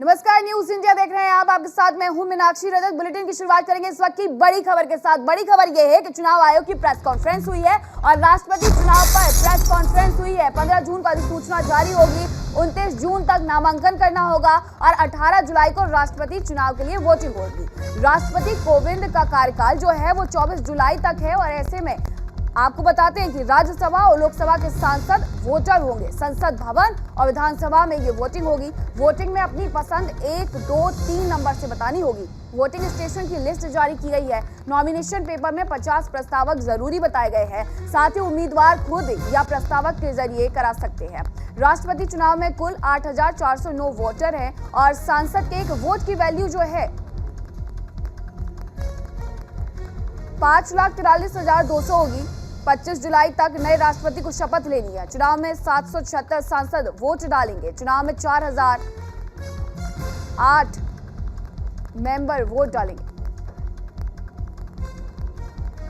नमस्कार, news India देख रहे हैं आप। आपके साथ मैं हूं मीनाक्षी रजक। बुलेटिन की शुरुआत करेंगे इस वक्त की बड़ी खबर के साथ। बड़ी खबर यह है कि चुनाव आयोग की प्रेस कॉन्फ्रेंस हुई है और राष्ट्रपति चुनाव पर प्रेस कॉन्फ्रेंस हुई है। 15 जून को अधिसूचना जारी होगी, 29 जून तक नामांकन करना होगा और 18 जुलाई को राष्ट्रपति चुनाव के लिए वोटिंग होगी। राष्ट्रपति कोविंद का कार्यकाल जो है वो 24 जुलाई तक है और ऐसे में आपको बताते हैं कि राज्यसभा और लोकसभा के सांसद वोटर होंगे। संसद भवन और विधानसभा में ये वोटिंग होगी। वोटिंग में अपनी पसंद 1, 2, 3 नंबर से बतानी होगी। वोटिंग स्टेशन की लिस्ट जारी की गई है। नॉमिनेशन पेपर में 50 प्रस्तावक जरूरी बताए गए हैं। साथ ही उम्मीदवार खुद या प्रस्तावक के जरिए करा सकते हैं। राष्ट्रपति चुनाव में कुल 8,409 वोटर हैं और सांसद के एक वोट की वैल्यू जो है 5,43,200 होगी। 25 जुलाई तक नए राष्ट्रपति को शपथ लेनी है। चुनाव में 776 सांसद वोट डालेंगे। चुनाव में 4,008 मेंबर वोट डालेंगे।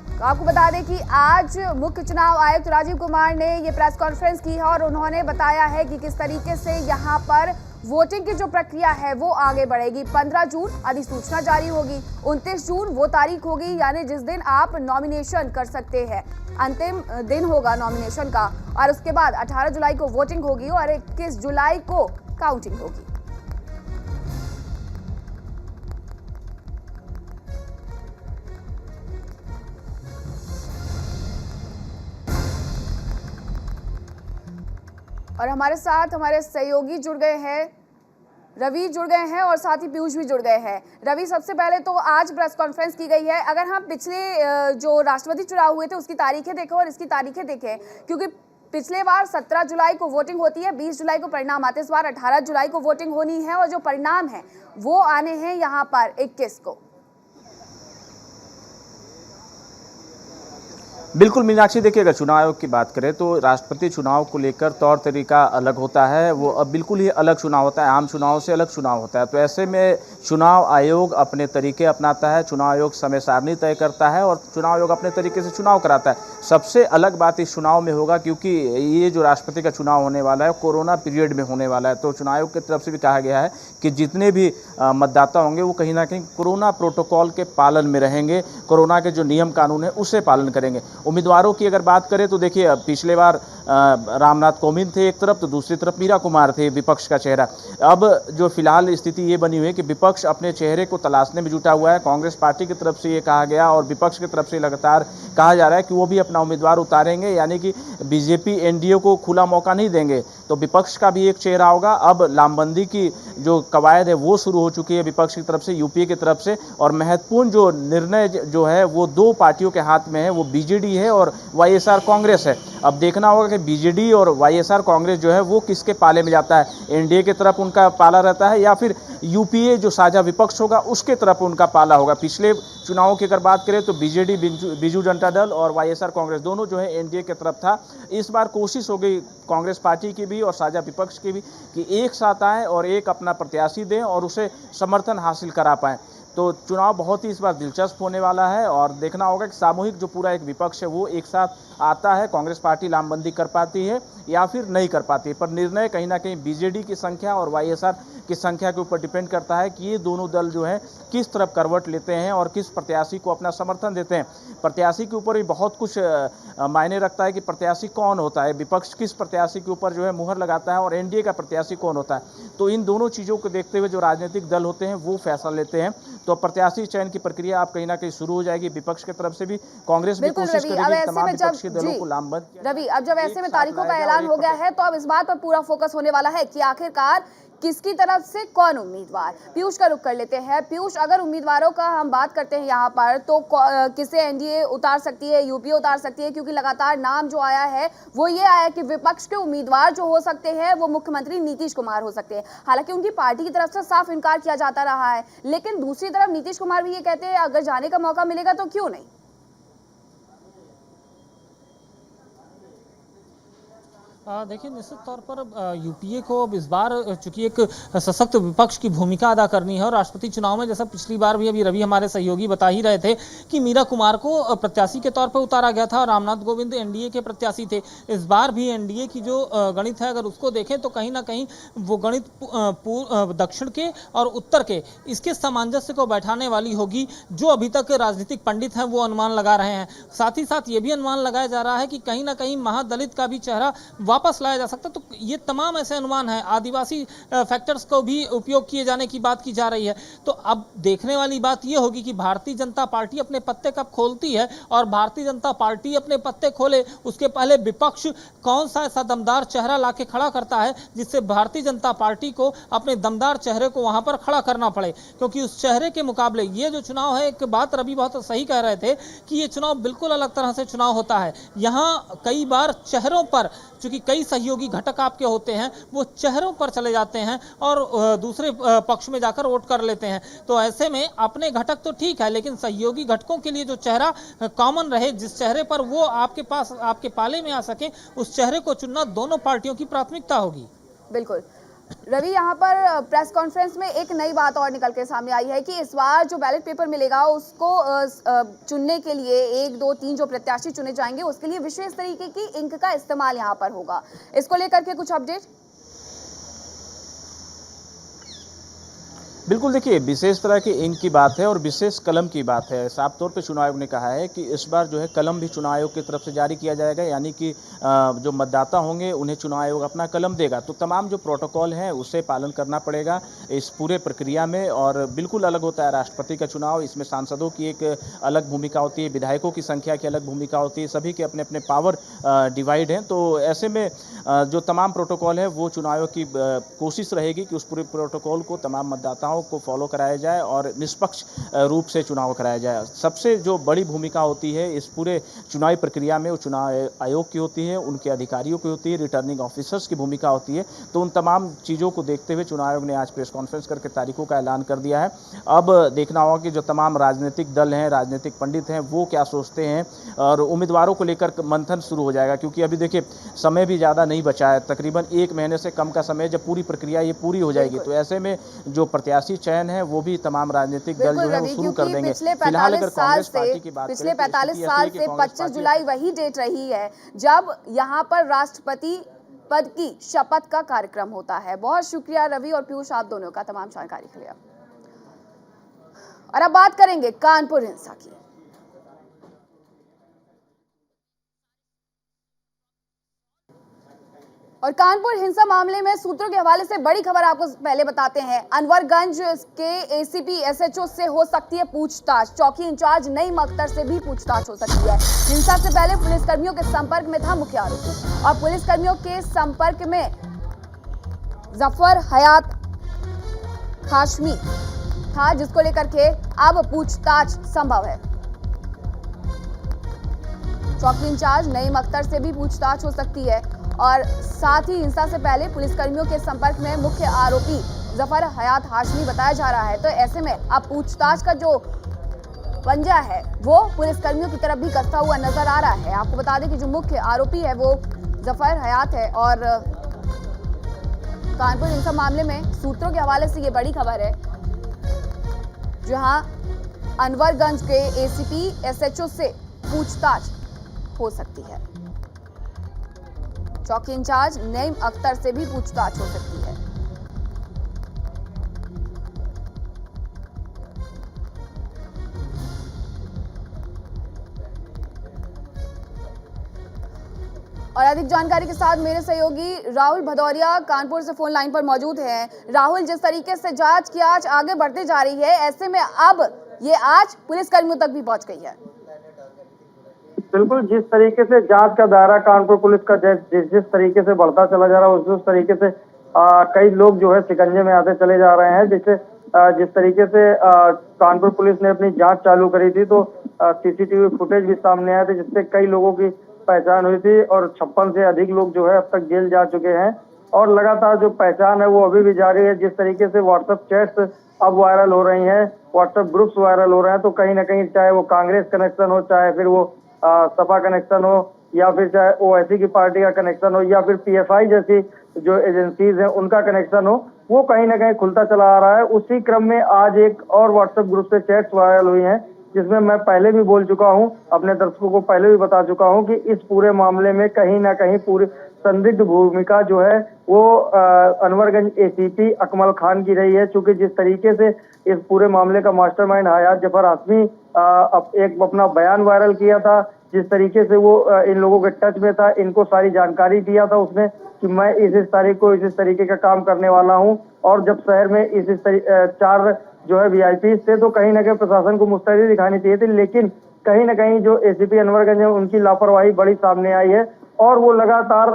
तो आपको बता दें कि आज मुख्य चुनाव आयुक्त राजीव कुमार ने ये प्रेस कॉन्फ्रेंस की है और उन्होंने बताया है कि किस तरीके से यहां पर वोटिंग की जो प्रक्रिया है वो आगे बढ़ेगी। 15 जून अधिसूचना जारी होगी, 29 जून वो तारीख होगी यानी जिस दिन आप नॉमिनेशन कर सकते हैं। अंतिम दिन होगा नॉमिनेशन का और उसके बाद 18 जुलाई को वोटिंग होगी और 21 जुलाई को काउंटिंग होगी। और हमारे साथ हमारे सहयोगी जुड़ गए हैं, रवि जुड़ गए हैं और साथ ही पीयूष भी जुड़ गए हैं। रवि, सबसे पहले तो आज प्रेस कॉन्फ्रेंस की गई है। अगर हम पिछले जो राष्ट्रपति चुनाव हुए थे उसकी तारीखें देखें और इसकी तारीखें देखें, क्योंकि पिछले बार 17 जुलाई को वोटिंग होती है, 20 जुलाई को परिणाम आते हैं। इस बार 18 जुलाई को वोटिंग होनी है और जो परिणाम है वो आने हैं यहाँ पर 21 को। बिल्कुल मीनाक्षी, देखिए अगर चुनाव आयोग की बात करें तो राष्ट्रपति चुनाव को लेकर तौर तरीका अलग होता है। वो अब बिल्कुल ही अलग चुनाव होता है, आम चुनाव से अलग चुनाव होता है। तो ऐसे में चुनाव आयोग अपने तरीके अपनाता है, चुनाव आयोग समय सारणी तय करता है और चुनाव आयोग अपने तरीके से चुनाव कराता है। सबसे अलग बात इस चुनाव में होगा क्योंकि ये जो राष्ट्रपति का चुनाव होने वाला है कोरोना पीरियड में होने वाला है। तो चुनाव आयोग की तरफ से भी कहा गया है कि जितने भी मतदाता होंगे वो कहीं ना कहीं कोरोना प्रोटोकॉल के पालन में रहेंगे, कोरोना के जो नियम कानून है उसे पालन करेंगे। उम्मीदवारों की अगर बात करें तो देखिए पिछले बार रामनाथ कोविंद थे एक तरफ, तो दूसरी तरफ मीरा कुमार थे विपक्ष का चेहरा। अब जो फिलहाल स्थिति ये बनी हुई है कि विपक्ष अपने चेहरे को तलाशने में जुटा हुआ है। कांग्रेस पार्टी की तरफ से ये कहा गया और विपक्ष की तरफ से लगातार कहा जा रहा है कि वो भी अपना उम्मीदवार उतारेंगे, यानी कि बीजेपी एनडीए को खुला मौका नहीं देंगे। तो विपक्ष का भी एक चेहरा होगा। अब लामबंदी की जो कवायद है वो शुरू हो चुकी है विपक्ष की तरफ से, यूपीए की तरफ से, और महत्वपूर्ण जो निर्णय जो है वो दो पार्टियों के हाथ में है, वो बीजेडी है और वाईएसआर कांग्रेस है। अब देखना होगा कि बीजेडी और वाईएसआर कांग्रेस जो है वो किसके पाले में जाता है, एनडीए की तरफ उनका पाला रहता है या फिर यूपीए जो साझा विपक्ष होगा उसके तरफ उनका पाला होगा। पिछले चुनावों की अगर बात करें तो बीजेडी बीजू जनता दल और वाईएसआर कांग्रेस दोनों जो है एनडीए की तरफ था। इस बार कोशिश हो गई कांग्रेस पार्टी की भी और साझा विपक्ष की भी कि एक साथ आएँ और एक अपना प्रत्याशी दें और उसे समर्थन हासिल करा पाएँ। तो चुनाव बहुत ही इस बार दिलचस्प होने वाला है और देखना होगा कि सामूहिक जो पूरा एक विपक्ष है वो एक साथ आता है, कांग्रेस पार्टी लामबंदी कर पाती है या फिर नहीं कर पाती है। पर निर्णय कहीं ना कहीं बीजेडी की संख्या और वाईएसआर की संख्या के ऊपर डिपेंड करता है कि ये दोनों दल जो है किस तरफ करवट लेते हैं और किस प्रत्याशी को अपना समर्थन देते हैं। प्रत्याशी के ऊपर भी बहुत कुछ मायने रखता है कि प्रत्याशी कौन होता है, विपक्ष किस प्रत्याशी के ऊपर जो है मुहर लगाता है और एनडीए का प्रत्याशी कौन होता है। तो इन दोनों चीज़ों को देखते हुए जो राजनीतिक दल होते हैं वो फैसला लेते हैं। तो प्रत्याशी चयन की प्रक्रिया आप कहीं ना कहीं शुरू हो जाएगी। विपक्ष की तरफ से भी कांग्रेस भी कोशिश करेगी तमाम विपक्षी दलों को लामबंद। रवि, अब जब ऐसे में तारीखों का ऐलान हो गया है तो अब इस बात पर पूरा फोकस होने वाला है कि आखिरकार किसकी तरफ से कौन उम्मीदवार। पीयूष का रुख कर लेते हैं। पीयूष, अगर उम्मीदवारों का हम बात करते हैं यहाँ पर तो किसे एनडीए उतार सकती है, यूपीए उतार सकती है, क्योंकि लगातार नाम जो आया है वो ये आया कि विपक्ष के उम्मीदवार जो हो सकते हैं वो मुख्यमंत्री नीतीश कुमार हो सकते हैं। हालांकि उनकी पार्टी की तरफ से साफ इनकार किया जाता रहा है, लेकिन दूसरी तरफ नीतीश कुमार भी ये कहते हैं अगर जाने का मौका मिलेगा तो क्यों नहीं। देखिए, निश्चित तौर पर यूपीए को अब इस बार चूंकि एक सशक्त विपक्ष की भूमिका अदा करनी है और राष्ट्रपति चुनाव में जैसा पिछली बार भी अभी रवि हमारे सहयोगी बता ही रहे थे कि मीरा कुमार को प्रत्याशी के तौर पर उतारा गया था और रामनाथ कोविंद एनडीए के प्रत्याशी थे। इस बार भी एनडीए की जो गणित है अगर उसको देखें तो कहीं ना कहीं वो गणित दक्षिण के और उत्तर के इसके सामंजस्य को बैठाने वाली होगी, जो अभी तक राजनीतिक पंडित हैं वो अनुमान लगा रहे हैं। साथ ही साथ ये भी अनुमान लगाया जा रहा है कि कहीं ना कहीं महादलित का भी चेहरा वापस लाया जा सकता है। तो ये तमाम ऐसे अनुमान हैं, आदिवासी फैक्टर्स को भी उपयोग किए जाने की बात की जा रही है। तो अब देखने वाली बात ये होगी कि भारतीय जनता पार्टी अपने पत्ते कब खोलती है और भारतीय जनता पार्टी अपने पत्ते खोले उसके पहले विपक्ष कौन सा ऐसा दमदार चेहरा लाके खड़ा करता है जिससे भारतीय जनता पार्टी को अपने दमदार चेहरे को वहां पर खड़ा करना पड़े। क्योंकि उस चेहरे के मुकाबले ये जो चुनाव है, एक बात रवि बहुत सही कह रहे थे कि ये चुनाव बिल्कुल अलग तरह से चुनाव होता है। यहाँ कई बार चेहरों पर, चूंकि कई सहयोगी घटक आपके होते हैं, वो चेहरों पर चले जाते हैं और दूसरे पक्ष में जाकर वोट कर लेते हैं। तो ऐसे में अपने घटक तो ठीक है, लेकिन सहयोगी घटकों के लिए जो चेहरा कॉमन रहे, जिस चेहरे पर वो आपके पास आपके पाले में आ सके, उस चेहरे को चुनना दोनों पार्टियों की प्राथमिकता होगी। बिल्कुल रवि, यहाँ पर प्रेस कॉन्फ्रेंस में एक नई बात और निकल के सामने आई है कि इस बार जो बैलेट पेपर मिलेगा उसको चुनने के लिए 1, 2, 3 जो प्रत्याशी चुने जाएंगे उसके लिए विशेष तरीके की इंक का इस्तेमाल यहाँ पर होगा। इसको लेकर के कुछ अपडेट? बिल्कुल, देखिए विशेष तरह की इंक की बात है और विशेष कलम की बात है। साफ तौर पे चुनाव आयोग ने कहा है कि इस बार जो है कलम भी चुनाव आयोग की तरफ से जारी किया जाएगा, यानी कि जो मतदाता होंगे उन्हें चुनाव आयोग अपना कलम देगा। तो तमाम जो प्रोटोकॉल हैं उसे पालन करना पड़ेगा इस पूरे प्रक्रिया में, और बिल्कुल अलग होता है राष्ट्रपति का चुनाव। इसमें सांसदों की एक अलग भूमिका होती है, विधायकों की संख्या की अलग भूमिका होती है, सभी के अपने अपने पावर डिवाइड हैं। तो ऐसे में जो तमाम प्रोटोकॉल है वो चुनाव आयोग की कोशिश रहेगी कि उस पूरे प्रोटोकॉल को तमाम मतदाताओं को फॉलो कराया जाए और निष्पक्ष रूप से चुनाव कराया जाए। सबसे जो बड़ी भूमिका होती है इस पूरे चुनावी प्रक्रिया में वो चुनाव आयोग की होती है, उनके अधिकारियों की होती है, रिटर्निंग ऑफिसर्स की भूमिका होती है। तो उन तमाम चीज़ों को देखते हुए चुनाव आयोग ने आज प्रेस कॉन्फ्रेंस करके तारीखों का ऐलान कर दिया है। अब देखना होगा कि जो तमाम राजनीतिक दल हैं, राजनीतिक पंडित हैं, वो क्या सोचते हैं और उम्मीदवारों को लेकर मंथन शुरू हो जाएगा। क्योंकि अभी देखिए समय भी ज़्यादा नहीं बचा है, तकरीबन 1 महीने से कम का समय, जब पूरी प्रक्रिया ये पूरी हो जाएगी तो ऐसे में जो प्रत्याशी चयन है वो भी तमाम राजनीतिक दल जो है वो शुरू कर देंगे। फिलहाल अगर कांग्रेस पार्टी की बात पिछले 45 साल से 25 जुलाई वही डेट रही है जब यहाँ पर राष्ट्रपति पद की शपथ का कार्यक्रम होता है। बहुत शुक्रिया रवि और पीयूष आप दोनों का तमाम जानकारी के लिए। और अब बात करेंगे कानपुर हिंसा की। और कानपुर हिंसा मामले में सूत्रों के हवाले से बड़ी खबर आपको पहले बताते हैं। अनवरगंज के एसीपी एसएचओ से हो सकती है पूछताछ। चौकी इंचार्ज नईम अख्तर से भी पूछताछ हो सकती है। हिंसा से पहले पुलिसकर्मियों के संपर्क में था मुख्य आरोपी और पुलिसकर्मियों के संपर्क में जफर हयात हाशमी था, जिसको लेकर के अब पूछताछ संभव है। चौकी इंचार्ज नईम अख्तर से भी पूछताछ हो सकती है और साथ ही हिंसा से पहले पुलिसकर्मियों के संपर्क में मुख्य आरोपी जफर हयात हाशमी बताया जा रहा है। तो ऐसे में अब पूछताछ का जो पंजा है वो पुलिसकर्मियों की तरफ भी कसता हुआ नजर आ रहा है। आपको बता दें कि जो मुख्य आरोपी है वो जफर हयात है और कानपुर हिंसा मामले में सूत्रों के हवाले से ये बड़ी खबर है, जहां अनवरगंज के एसीपी एसएचओ से पूछताछ हो सकती है। चौकी इंचार्ज नईम अख्तर से भी पूछताछ हो सकती है। और अधिक जानकारी के साथ मेरे सहयोगी राहुल भदौरिया कानपुर से फोन लाइन पर मौजूद हैं। राहुल, जिस तरीके से जांच की आज आगे बढ़ती जा रही है, ऐसे में अब ये आज पुलिसकर्मियों तक भी पहुंच गई है। बिल्कुल, जिस तरीके से जांच का दायरा कानपुर पुलिस का जिस तरीके से बढ़ता चला जा रहा है उस तरीके से कई लोग जो है शिकंजे में आते चले जा रहे हैं। जिससे जिस तरीके से कानपुर पुलिस ने अपनी जांच चालू करी थी तो सीसीटीवी फुटेज भी सामने आए थे, जिससे कई लोगों की पहचान हुई थी और 56 से अधिक लोग जो है अब तक जेल जा चुके हैं और लगातार जो पहचान है वो अभी भी जारी है। जिस तरीके से व्हाट्सएप चैट्स अब वायरल हो रही हैं, व्हाट्सएप ग्रुप्स वायरल हो रहे हैं, तो कहीं ना कहीं चाहे वो कांग्रेस कनेक्शन हो, चाहे फिर वो सपा कनेक्शन हो, या फिर चाहे ओवैसी की पार्टी का कनेक्शन हो या फिर पीएफआई जैसी जो एजेंसीज हैं उनका कनेक्शन हो, वो कहीं ना कहीं खुलता चला आ रहा है। उसी क्रम में आज एक और व्हाट्सएप ग्रुप से चैट्स वायरल हुई हैं, जिसमें मैं पहले भी बोल चुका हूं, अपने दर्शकों को पहले भी बता चुका हूं कि इस पूरे मामले में कहीं ना कहीं पूरी संदिग्ध भूमिका जो है वो अनवरगंज एसीपी अकमल खान की रही है। चूंकि जिस तरीके से इस पूरे मामले का मास्टरमाइंड हयात जफर हाशमी एक अपना बयान वायरल किया था, जिस तरीके से वो इन लोगों के टच में था, इनको सारी जानकारी दिया था उसने कि मैं इस तारीख को इस तरीके का काम करने वाला हूं। और जब शहर में इस 4 जो है वीआईपी थे, तो कहीं ना कहीं प्रशासन को मुस्तैदी दिखानी चाहिए थी, लेकिन कहीं ना कहीं जो एसीपी अनवरगंज है उनकी लापरवाही बड़ी सामने आई है और वो लगातार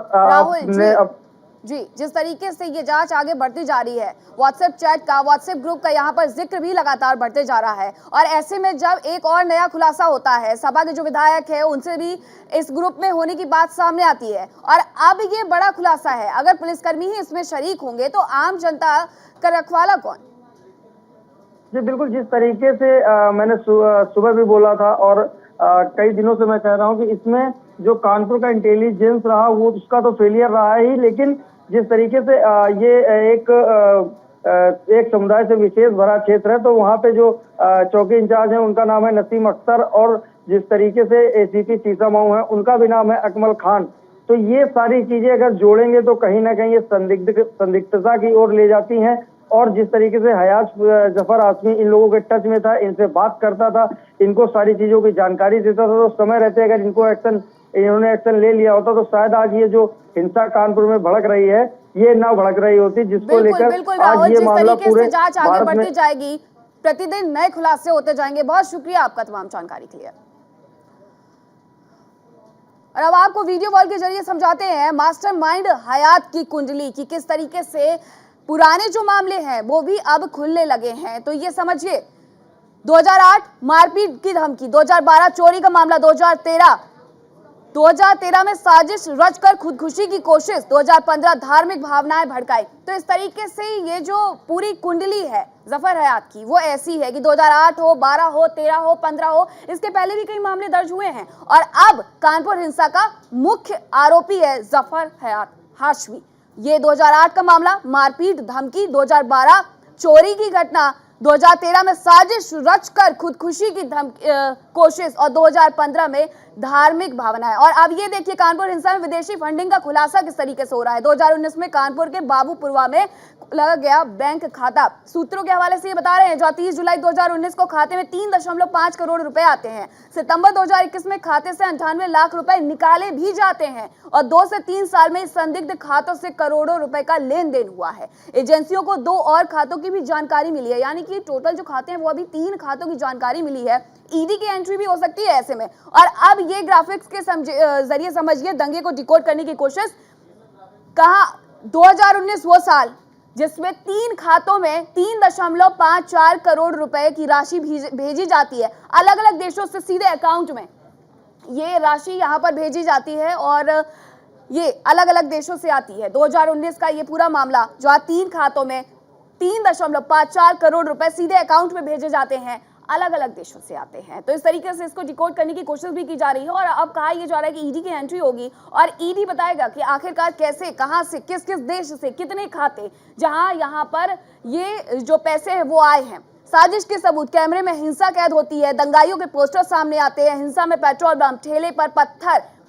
जी, जिस तरीके से ये जांच आगे बढ़ती जा रही है, व्हाट्सएप चैट का, व्हाट्सएप ग्रुप का यहाँ पर जिक्र भी लगातार बढ़ते जा रहा है। और ऐसे में जब एक और नया खुलासा होता है, सपा के जो विधायक है उनसे भी इस ग्रुप में होने की बात सामने आती है और अब ये बड़ा खुलासा है। अगर पुलिसकर्मी ही इसमें शरीक होंगे तो आम जनता का रखवाला कौन? जी बिल्कुल, जिस तरीके से मैंने सुबह भी बोला था और कई दिनों से मैं कह रहा हूं कि इसमें जो कानपुर का इंटेलिजेंस रहा वो उसका तो फेलियर रहा ही, लेकिन जिस तरीके से ये एक समुदाय से विशेष भरा क्षेत्र है, तो वहाँ पे जो चौकी इंचार्ज है उनका नाम है नसीम अख्तर और जिस तरीके से एसीपी सीसामाऊ है उनका भी नाम है अकमल खान। तो ये सारी चीजें अगर जोड़ेंगे तो कहीं ना कहीं ये संदिग्धता की ओर ले जाती हैं। और जिस तरीके से हयात जफर हाशमी इन लोगों के टच में था, इनसे बात करता था, इनको सारी चीजों की जानकारी देता था, तो समय रहते अगर इन्होंने एक्शन ले लिया होता तो शायद आज ये जो हिंसा कानपुर में भड़क रही है ये ना भड़क रही होती, जिसको लेकर आज ये मामला पूरे जांच आगे बढ़ती जाएगी, प्रतिदिन नए खुलासे होते जाएंगे। बहुत शुक्रिया आपका तमाम जानकारी के लिए। और अब आपको वीडियो कॉल के जरिए समझाते हैं मास्टरमाइंड हयात की कुंडली की किस तरीके से पुराने जो मामले हैं वो भी अब खुलने लगे हैं। तो ये समझिए, 2008 मारपीट की धमकी, 2012 चोरी का मामला, 2013 में साजिश रचकर खुदकुशी की कोशिश, 2015 धार्मिक भावनाएं भड़काई। तो इस तरीके से ये जो पूरी कुंडली है जफर हयात की वो ऐसी है कि 2008 हो, 12 हो, 13 हो, 15 हो, इसके पहले भी कई मामले दर्ज हुए हैं और अब कानपुर हिंसा का मुख्य आरोपी है जफर हयात हाशमी। ये 2008 का मामला मारपीट धमकी, 2012 चोरी की घटना, 2013 में साजिश रचकर खुदकुशी की कोशिश और 2015 में धार्मिक भावनाएं। और अब ये देखिए कानपुर हिंसा में विदेशी फंडिंग का खुलासा किस तरीके से हो रहा है। 2019 में कानपुर के बाबूपुरवा में लगा गया बैंक खाता। सूत्रों के हवाले से ये बता रहे हैं, जो 30 जुलाई 2019 को खाते में 3.5 करोड़ रुपए आते हैं। सितंबर 2021 में खाते से 98 लाख रुपए निकाले भी जाते हैं और 2 से 3 साल में इस संदिग्ध खातों से करोड़ों रुपए का लेन देन हुआ है। एजेंसियों को 2 और खातों की भी जानकारी मिली है, यानी कि टोटल जो खाते हैं वो अभी 3 खातों की जानकारी मिली है। ईडी की एंट्री भी हो सकती है ऐसे में। और अब ये ग्राफिक्स के जरिए समझिए दंगे को डिकोड करने की कोशिश। कहा 2019 वो साल जिसमें 3 खातों में 3.54 करोड़ रुपए की राशि भेजी जाती है अलग अलग देशों से सीधे अकाउंट में। ये राशि यहाँ पर भेजी जाती है और ये अलग अलग देशों से आती है। 2019 का ये पूरा मामला जो 3 खातों में 3.54 करोड़ रुपए सीधे अकाउंट में भेजे जाते हैं, अलग अलग देशों से आते हैं। तो इस तरीके से इसको डिकोड करने की कोशिश भी की जा रही है और अब कहा यह जा रहा है कि ईडी की एंट्री होगी और ईडी बताएगा कि आखिरकार कैसे, कहां से, किस किस देश से कितने खाते, जहां यहां पर ये जो पैसे हैं वो आए हैं। साजिश के सबूत, कैमरे में हिंसा कैद होती है, दंगाइयों के पोस्टर सामने आते हैं, हिंसा में पेट्रोल बम, ठेले पर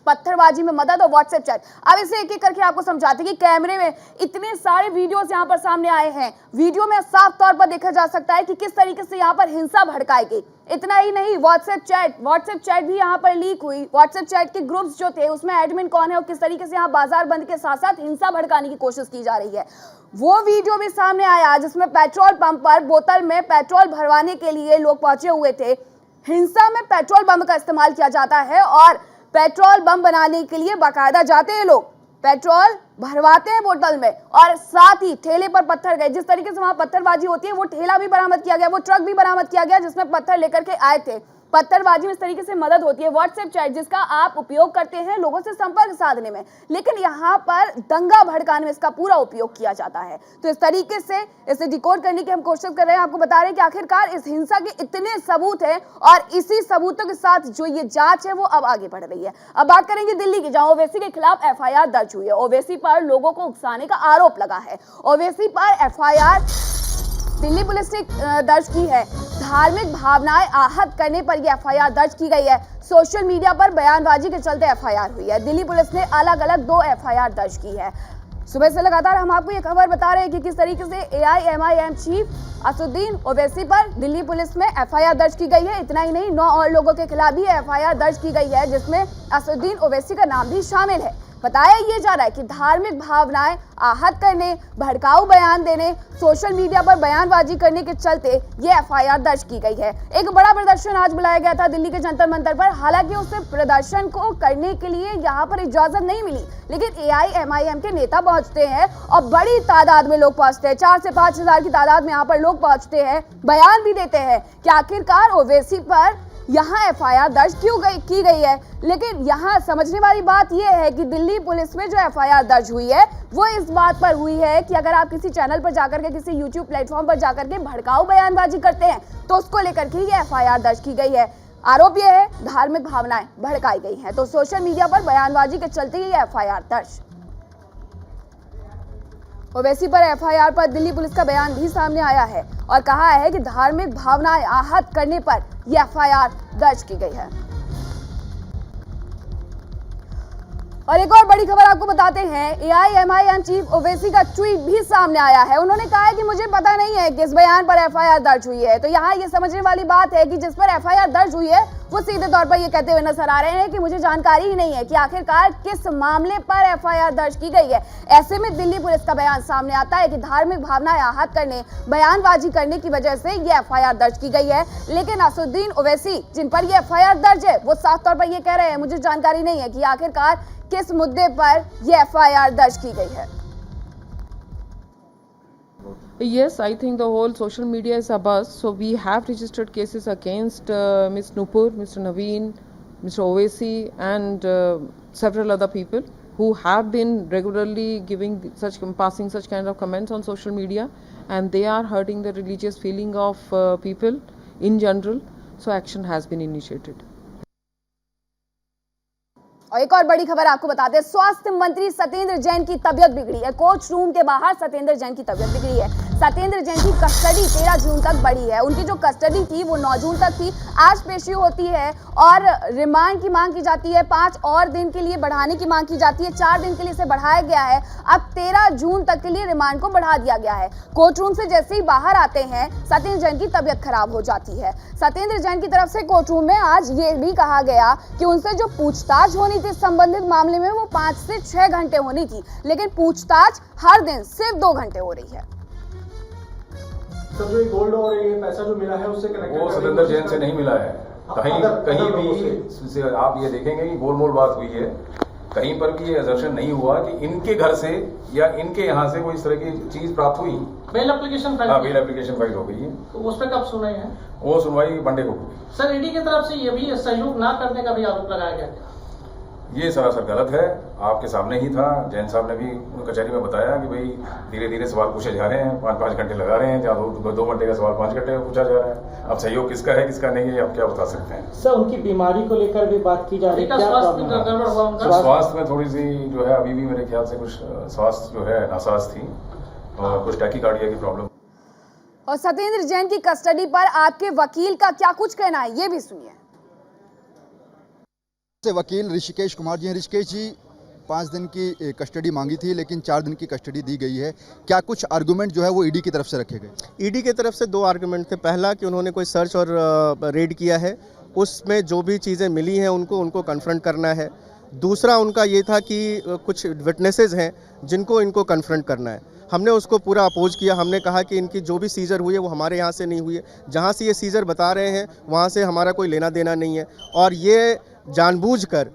पत्थरबाजी में मदद और व्हाट्सएप चैट। अब इसे एक एक करके आपको समझाते हैं कि कैमरे में इतने सारे वीडियोस यहां पर सामने आए हैं। वीडियो में साफ तौर पर देखा जा सकता है कि किस तरीके से यहां पर हिंसा भड़काई गई। इतना ही नहीं, व्हाट्सएप चैट भी यहां पर लीक हुई। व्हाट्सएप चैट के ग्रुप्स जो थे उसमें एडमिन कौन है और किस तरीके से यहां बाजार बंद के साथ साथ हिंसा भड़काने की कोशिश की जा रही है। वो वीडियो भी सामने आया जिसमें पेट्रोल पंप पर बोतल में पेट्रोल भरवाने के लिए लोग पहुंचे हुए थे। हिंसा में पेट्रोल बम का इस्तेमाल किया जाता है और पेट्रोल बम बनाने के लिए बाकायदा जाते हैं लोग, पेट्रोल भरवाते हैं बोतल में और साथ ही ठेले पर पत्थर गए। जिस तरीके से वहां पत्थरबाजी होती है वो ठेला भी बरामद किया गया, वो ट्रक भी बरामद किया गया जिसमें पत्थर लेकर के आए थे। पत्थरबाजी में इस तरीके से मदद होती है, व्हाट्सएप चैट जिसका आप उपयोग करते हैं लोगों से संपर्क साधने में, लेकिन यहाँ पर दंगा भड़काने में इसका पूरा उपयोग किया जाता है। तो इस तरीके से इसे डिकोड करने की हम कोशिश कर रहे हैं, आपको बता रहे हैं कि आखिरकार इस हिंसा के इतने सबूत हैं और इसी सबूतों के साथ जो ये जांच है वो अब आगे बढ़ रही है। अब बात करेंगे दिल्ली की, जहां ओवैसी के खिलाफ एफआईआर दर्ज हुई है। ओवैसी पर लोगों को उकसाने का आरोप लगा है। ओवैसी पर एफआईआर दिल्ली पुलिस ने दर्ज की है। धार्मिक भावनाएं आहत करने पर यह एफआईआर दर्ज की गई है। सोशल मीडिया पर बयानबाजी के चलते एफआईआर हुई है। दिल्ली पुलिस ने अलग अलग 2 एफआईआर दर्ज की है। सुबह से लगातार हम आपको ये खबर बता रहे हैं कि किस तरीके से एआईएमआईएम चीफ असदुद्दीन ओवैसी पर दिल्ली पुलिस में एफआईआर दर्ज की गई है। इतना ही नहीं, 9 और लोगों के खिलाफ भी एफआईआर दर्ज की गई है, जिसमें असदुद्दीन ओवैसी का नाम भी शामिल है। बताया ये जा रहा है कि धार्मिक भावनाएं आहत करने, भड़काऊ बयान देने, सोशल मीडिया पर बयानबाजी करने के चलते ये एफआईआर दर्ज की गई है। एक बड़ा प्रदर्शन आज बुलाया गया था दिल्ली के जंतर मंतर पर। हालांकि उसे प्रदर्शन को करने के लिए यहाँ पर इजाजत नहीं मिली, लेकिन एआईएमआईएम के नेता पहुंचते हैं और बड़ी तादाद में लोग पहुंचते हैं। 4 से 5 हजार की तादाद में यहाँ पर लोग पहुंचते हैं, बयान भी देते हैं कि आखिरकार ओवैसी पर यहाँ एफआईआर दर्ज की गई है। लेकिन यहाँ समझने वाली बात यह है कि दिल्ली पुलिस में जो एफआईआर दर्ज हुई है वो इस बात पर हुई है कि अगर आप किसी चैनल पर जाकर के, किसी यूट्यूब प्लेटफॉर्म पर जाकर के भड़काऊ बयानबाजी करते हैं तो उसको लेकर के ये एफआईआर दर्ज की गई है। आरोप यह है धार्मिक भावनाएं भड़काई गई हैं, तो सोशल मीडिया पर बयानबाजी के चलते ये एफआईआर दर्ज। ओवैसी पर एफआईआर पर दिल्ली पुलिस का बयान भी सामने आया है और कहा है कि धार्मिक भावनाएं आहत करने पर यह एफआईआर दर्ज की गई है। और एक और बड़ी खबर आपको बताते हैं, एआईएमआईएम चीफ ओवैसी का ट्वीट भी सामने आया है। उन्होंने कहा है कि मुझे पता नहीं है किस बयान पर एफआईआर दर्ज हुई है। तो यहाँ ये समझने वाली बात है कि जिस पर एफआईआर दर्ज हुई है वो सीधे तौर पर ये कहते हुए नजर आ रहे हैं कि मुझे जानकारी ही नहीं है कि आखिरकार किस मामले पर एफआईआर दर्ज की गई है। ऐसे में दिल्ली पुलिस का बयान सामने आता है कि धार्मिक भावनाएं आहत करने, बयानबाजी करने की वजह से ये एफआईआर दर्ज की गई है। लेकिन असदुद्दीन ओवैसी जिन पर ये एफआईआर दर्ज है वो साफ तौर पर ये कह रहे हैं मुझे जानकारी नहीं है कि आखिरकार किस मुद्दे पर यह एफआईआर दर्ज की गई है। Yes, I think the whole social media is abuzz. So we have registered cases against Ms. Nupur, Mr. Naveen, Mr. Owaisi, and several other people who have been regularly passing such kind of comments on social media, and they are hurting the religious feeling of people in general. So action has been initiated. और एक और बड़ी खबर आपको बताते हैं, स्वास्थ्य मंत्री सत्येंद्र जैन की तबियत बिगड़ी है। कोच रूम के बाहर सत्येंद्र जैन की तबियत बिगड़ी है। सत्येंद्र जैन की कस्टडी 13 जून तक बढ़ी है। उनकी जो कस्टडी थी वो 9 जून तक थी। आज पेशी होती है और रिमांड की मांग की जाती है। 5 और दिन के लिए बढ़ाने की मांग की जाती है। 4 दिन के लिए इसे बढ़ाया गया है। अब 13 जून तक के लिए रिमांड को बढ़ा दिया गया है। कोर्ट रूम से जैसे ही बाहर आते हैं सत्येंद्र जैन की तबियत खराब हो जाती है। सत्येंद्र जैन की तरफ से कोर्ट रूम में आज ये भी कहा गया कि उनसे जो पूछताछ होनी थी संबंधित मामले में वो 5 से 6 घंटे होनी थी, लेकिन पूछताछ हर दिन सिर्फ 2 घंटे हो रही है। सर, जो ये गोल्ड और ये पैसा जो मिला है उससे कनेक्टेड वो सत्येंद्र जैन से नहीं मिला है। कहीं भी आप ये देखेंगे कि गोलमोल बात हुई है, कहीं पर भी ये असर्शन नहीं हुआ कि इनके घर से या इनके यहाँ से कोई इस तरह की चीज प्राप्त हुई। Bail application file, bail application file हो गई है। तो उस पर कब सुनाई है? वो सुनवाई मंडे को होगी। सर, ईडी की तरफ से ये भी सहयोग ना करने का भी आरोप लगाया गया। ये सरासर गलत है। आपके सामने ही था, जैन साहब ने भी कचहरी में बताया कि भाई धीरे धीरे सवाल पूछे जा रहे हैं, 5-5 घंटे लगा रहे हैं, जहाँ 2 घंटे का सवाल 5 घंटे में पूछा जा रहा है। अब सहयोग किसका है किसका नहीं है आप क्या बता सकते हैं। सर, उनकी बीमारी को लेकर भी बात की जा रही है। स्वास्थ्य में थोड़ी सी जो है अभी भी मेरे ख्याल से कुछ स्वास्थ्य जो है नासाज थी और कुछ टैकीकार्डिया की प्रॉब्लम। और सत्येंद्र जैन की कस्टडी पर आपके वकील का क्या कुछ कहना है, ये भी सुनिए। वकील ऋषिकेश कुमार जी हैं। ऋषिकेश जी, 5 दिन की कस्टडी मांगी थी लेकिन 4 दिन की कस्टडी दी गई है। क्या कुछ आर्गुमेंट जो है वो ईडी की तरफ से रखे गए? ईडी की तरफ से 2 आर्गुमेंट थे। पहला कि उन्होंने कोई सर्च और रेड किया है, उसमें जो भी चीज़ें मिली हैं उनको कन्फ्रंट करना है। दूसरा उनका ये था कि कुछ विटनेसेस हैं जिनको इनको कन्फ्रंट करना है। हमने उसको पूरा अपोज किया। हमने कहा कि इनकी जो भी सीज़र हुई है वो हमारे यहाँ से नहीं हुई है, जहाँ से ये सीज़र बता रहे हैं वहाँ से हमारा कोई लेना देना नहीं है। और ये जानबूझकर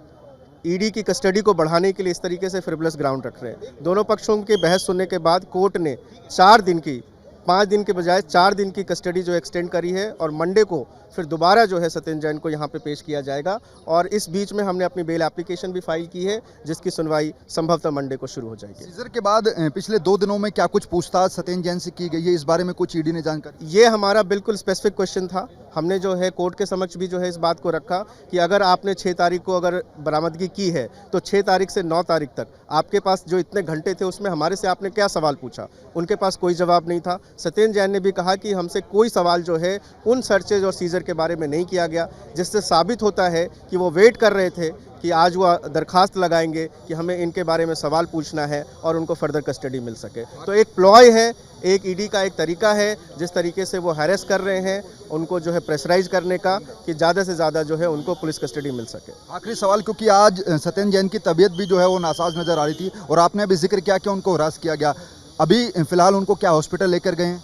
ईडी की कस्टडी को बढ़ाने के लिए इस तरीके से फ्रिवलेस ग्राउंड रख रहे हैं। दोनों पक्षों के बहस सुनने के बाद कोर्ट ने 4 दिन की 5 दिन के बजाय 4 दिन की कस्टडी जो एक्सटेंड करी है और मंडे को फिर दोबारा जो है सत्येंद्र जैन को यहाँ पे पेश किया जाएगा। और इस बीच में हमने अपनी बेल एप्लीकेशन भी फाइल की है, जिसकी सुनवाई संभवतः मंडे को शुरू हो जाएगी। सीजर के बाद पिछले 2 दिनों में क्या कुछ पूछताछ सत्येंद्र जैन से की गई है, इस बारे में कुछ ईडी ने जानकारी? ये हमारा बिल्कुल स्पेसिफिक क्वेश्चन था। हमने जो है कोर्ट के समक्ष भी जो है इस बात को रखा कि अगर आपने 6 तारीख को अगर बरामदगी की है तो 6 तारीख से 9 तारीख तक आपके पास जो इतने घंटे थे उसमें हमारे से आपने क्या सवाल पूछा। उनके पास कोई जवाब नहीं था। सत्येंद्र जैन ने भी कहा कि हमसे कोई सवाल जो है उन सर्चेज और सीजर के बारे में नहीं किया गया, जिससे साबित होता है कि वो वेट कर रहे थे कि आज वो दरखास्त लगाएंगे कि हमें इनके बारे में सवाल पूछना है और उनको फर्दर कस्टडी मिल सके। तो एक प्लॉय है, एक ईडी का एक तरीका है जिस तरीके से वो हैरेस कर रहे हैं उनको जो है प्रेशराइज करने का, कि ज़्यादा से ज़्यादा जो है उनको पुलिस कस्टडी मिल सके। आखिरी सवाल, क्योंकि आज सत्येंद्र जैन की तबीयत भी जो है वो नासाज नजर आ रही थी और आपने अभी जिक्र किया कि उनको हरास किया गया, अभी फिलहाल उनको क्या हॉस्पिटल लेकर गए हैं?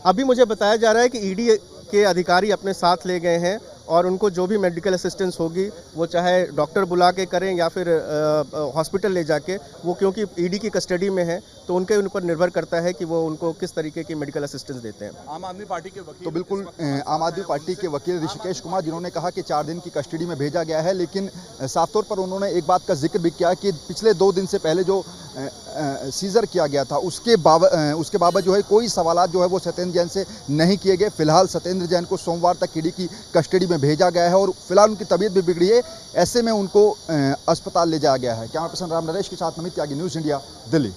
अभी मुझे बताया जा रहा है कि ईडी के अधिकारी अपने साथ ले गए हैं और उनको जो भी मेडिकल असिस्टेंस होगी वो चाहे डॉक्टर बुला के करें या फिर हॉस्पिटल ले जाके, वो क्योंकि ईडी की कस्टडी में है तो उनके ऊपर निर्भर करता है कि वो उनको किस तरीके की मेडिकल असिस्टेंस देते हैं। आम आदमी पार्टी के वकील, तो बिल्कुल आम आदमी पार्टी के वकील ऋषिकेश कुमार, जिन्होंने कहा कि 4 दिन की कस्टडी में भेजा गया है, लेकिन साफ तौर पर उन्होंने एक बात का जिक्र भी किया कि पिछले 2 दिन से पहले जो सीजर किया गया था उसके बाबत जो है कोई सवालात जो है वो सत्येंद्र जैन से नहीं किए गए। फिलहाल सत्येंद्र जैन को सोमवार तक ईडी की कस्टडी में भेजा गया है और फिलहाल उनकी तबीयत भी बिगड़ी है, ऐसे में उनको अस्पताल ले जाया गया है। कैमरा पर्सन राम नरेश के साथ नमित त्यागी, न्यूज़ इंडिया, दिल्ली।